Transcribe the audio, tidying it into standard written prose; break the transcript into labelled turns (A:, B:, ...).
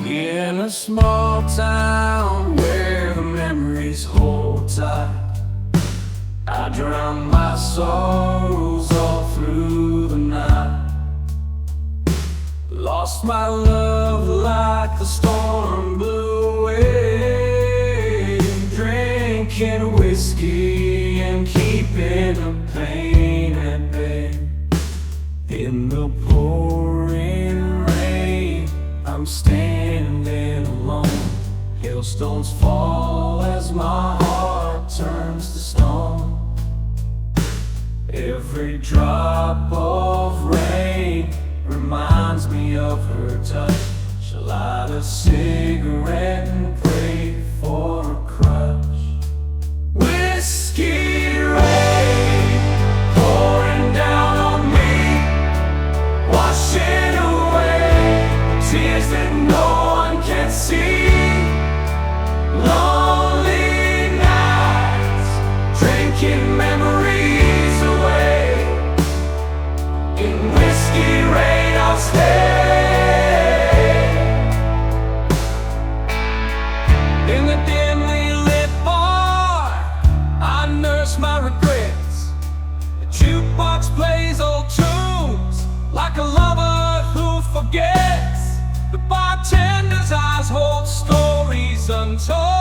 A: In a small town where the memories hold tight, I drown my sorrows all through the night. Lost my love like the storm blew away, drinking whiskey and keeping the pain at bay. In the pouring rain, I'm standing alone. Hailstones fall as my heart turns to stone. Every drop of rain reminds me of her touch. She'll light a cigarette and pray for a crutch. Whiskey rain pouring down on me, washing away tears that no one can see. Lonely nights, drinking memories away. In whiskey rain I'll stay. In the dimly lit bar, I nurse my regrets. The jukebox plays old tunes like a lover who forgets. The bartender's eyes hold stories untold.